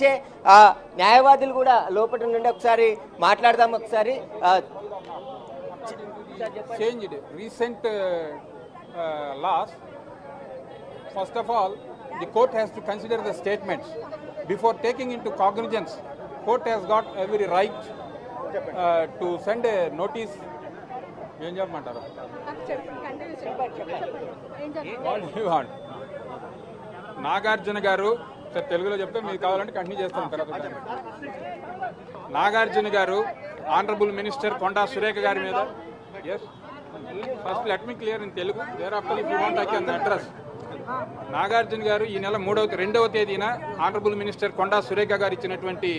ప్రశ్నించే న్యాయవాదులు కూడా లోపల నుండి ఒకసారి మాట్లాడదాం. ఒకసారి changed recent laws. First of all, the court has to consider the statements before taking into cognizance. Court has got every right to send a notice. ఏం చెప్పమంటారు? నాగార్జున గారు తెలుగులో చెప్తే మీకు కావాలంటే కంటిన్యూ చేస్తాను తర్వాత. నాగార్జున గారు ఆనరబుల్ మినిస్టర్ కొండా సురేఖ గారి మీద, yes first let me clear in Telugu, thereafter if you want I can address. Nagarjuna గారు ఈ నెల 2వ తేదీన ఆనరబుల్ మినిస్టర్ కొండా సురేఖ గారు ఇచ్చినటువంటి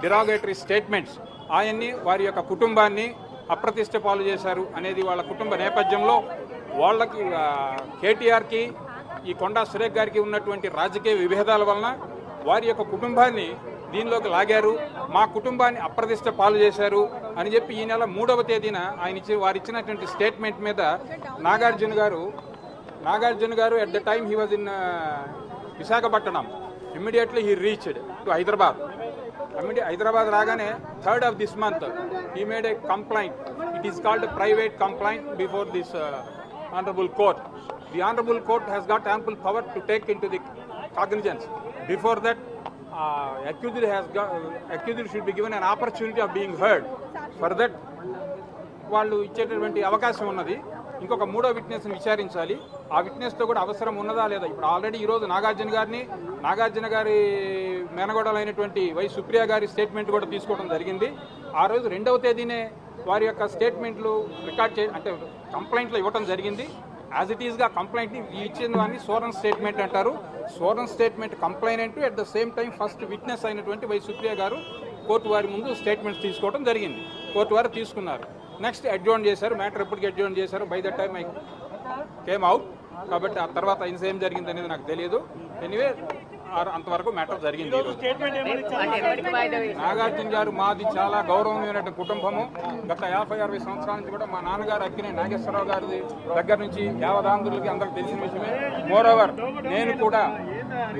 డిరాగేటరీ స్టేట్మెంట్స్ ఆయన్ని వారి యొక్క కుటుంబాన్ని అప్రతిష్ట పాలు చేశారు అనేది వాళ్ళ కుటుంబ నేపథ్యంలో వాళ్ళకి కేటీఆర్కి ఈ కొండా సురేఖ గారికి ఉన్నటువంటి రాజకీయ విభేదాల వలన వారి యొక్క కుటుంబాన్ని దీనిలోకి లాగారు, మా కుటుంబాన్ని అప్రతిష్ట పాలు చేశారు అని చెప్పి ఈ నెల 3వ తేదీన వారు ఇచ్చినటువంటి స్టేట్మెంట్ మీద నాగార్జున గారు at the time he was in Visakhapatnam, immediately he reached to Hyderabad రాగానే 3rd of this month he made a complaint. It is called a private complaint before this honorable court. The honorable court has got ample power to take into the cognizance. Before that, accused should be given an opportunity of being heard. For that, వాళ్ళు ఇచ్చేటటువంటి అవకాశం ఉన్నది. ఇంకొక 3వ విట్నెస్ని విచారించాలి. ఆ విట్నెస్తో కూడా అవసరం ఉన్నదా లేదా. ఇప్పుడు ఆల్రెడీ ఈరోజు నాగార్జున గారి మేనగోడలైనటువంటి వై సుప్రియ గారి స్టేట్మెంట్ కూడా తీసుకోవడం జరిగింది. ఆ రోజు 2వ తేదీనే వారి యొక్క స్టేట్మెంట్లు రికార్డ్ అంటే కంప్లైంట్లో ఇవ్వడం జరిగింది. యాజ్ ఇట్ ఈస్గా కంప్లైంట్ని ఇచ్చిన దాన్ని స్వోరన్ స్టేట్మెంట్ అంటారు. Sworn statement complainant at the same time first witness అయినటువంటి వై సుప్రియ గారు కోర్టు వారి ముందు స్టేట్మెంట్స్ తీసుకోవడం జరిగింది. కోర్టు వారు తీసుకున్నారు. నెక్స్ట్ అడ్జోర్న్ చేశారు. మ్యాటర్ ఎప్పటికీ అడ్జోర్న్ చేశారు. By the time I came out. కాబట్టి ఆ తర్వాత ఏం జరిగింది అనేది నాకు తెలియదు. ఎనీవే అంతవరకు మ్యాటర్ జరిగింది. నాగార్జున గారు మాది చాలా గౌరవమైనటువంటి కుటుంబము. గత 50-60 సంవత్సరాల నుంచి కూడా మా నాన్నగారు అక్కినే నాగేశ్వరరావు గారి దగ్గర నుంచి యావదాంధ్రులకి అందరికి తెలిసిన విషయమే. మోరోవర్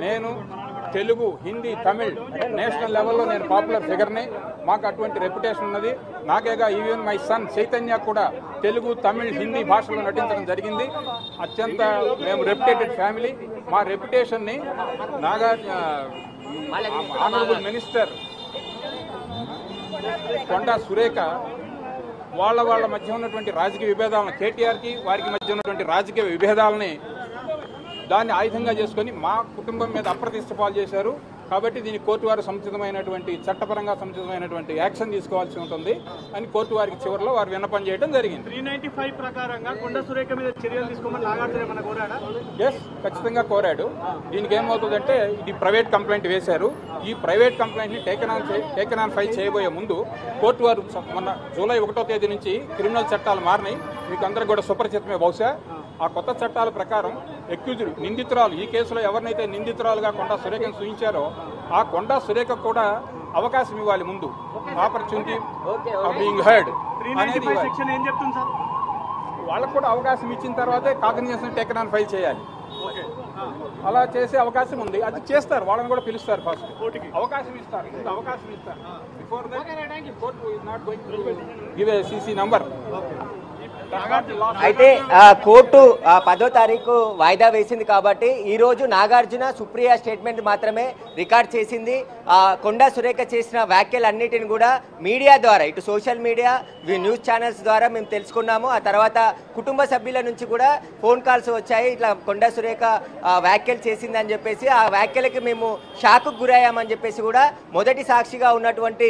నేను తెలుగు, హిందీ, తమిళ్ నేషనల్ లెవెల్లో నేను పాపులర్ ఫిగర్ని. మాకు అటువంటి రెప్యుటేషన్ ఉన్నది. నాకేగా ఈవెన్ మై సన్ చైతన్య కూడా తెలుగు, తమిళ్, హిందీ భాషలో నటించడం జరిగింది. అత్యంత మేము రెప్యుటేటెడ్ ఫ్యామిలీ. మా రెప్యుటేషన్ని ఆనరబుల్ మినిస్టర్ కొండా సురేఖ వాళ్ళ మధ్య ఉన్నటువంటి రాజకీయ విభేదాలను, కేటీఆర్కి వారికి మధ్య ఉన్నటువంటి రాజకీయ విభేదాలని దాన్ని ఆయుధంగా చేసుకొని మా కుటుంబం మీద అప్రతిష్ట పాలు చేశారు. కాబట్టి దీన్ని కోర్టు వారు చట్టపరంగా సముచితమైనటువంటి యాక్షన్ తీసుకోవాల్సి ఉంటుంది అని కోర్టు వారికి చివరిలో వారు విన్నపం చేయడం జరిగింది. 395 ప్రకారంగా కొండా సురేఖ మీద చర్యలు తీసుకోమని నాగార్జున ఏమన్నా కోరాడా? ఎస్, ఖచ్చితంగా కోరాడు. దీనికి ఏమవుతుందంటే ఇది ప్రైవేట్ కంప్లైంట్ వేశారు. ఈ ప్రైవేట్ కంప్లైంట్ని టేకెన్ ఆన్ ఫైల్ చేయబోయే ముందు కోర్టు వారు మొన్న జూలై 1వ తేదీ నుంచి క్రిమినల్ చట్టాలు మారినాయి. మీకు అందరికి కూడా సుపరిచితమే. బహుశా ఆ కొత్త చట్టాల ప్రకారం అక్యూజ్డ్ నిందితురాలు, ఈ కేసులో ఎవరినైతే నిందితురాలుగా కొండా సురేఖను సూచించారో ఆ కొండా సురేఖ కూడా అవకాశం ఇవ్వాలి. ముందు ఆపర్చునిటీ ఆఫ్ బీయింగ్ హర్డ్ అనేది వాళ్ళకు కూడా అవకాశం ఇచ్చిన తర్వాతే కాగ్నిజెన్స్ టేకెన్ ఆన్ ఫైల్ చేయాలి. అలా చేసే అవకాశం ఉంది. అది చేస్తారు. వాళ్ళని కూడా పిలుస్తారు. ఫస్ట్ అవకాశం ఇస్తారు. Before that court is not going to give a CC number. అయితే కోర్టు 10వ తారీఖు వాయిదా వేసింది కాబట్టి ఈ రోజు నాగార్జున సుప్రియ స్టేట్మెంట్ మాత్రమే రికార్డ్ చేసింది. కొండా సురేఖ చేసిన వ్యాఖ్యలన్నిటిని కూడా మీడియా ద్వారా, ఇటు సోషల్ మీడియా, న్యూస్ ఛానల్స్ ద్వారా మేము తెలుసుకున్నాము. ఆ తర్వాత కుటుంబ సభ్యుల నుంచి కూడా ఫోన్ కాల్స్ వచ్చాయి. ఇట్లా కొండా సురేఖ వ్యాఖ్యలు చేసిందని చెప్పేసి, ఆ వ్యాఖ్యలకి మేము షాక్కు గురయ్యామని చెప్పేసి కూడా మొదటి సాక్షిగా ఉన్నటువంటి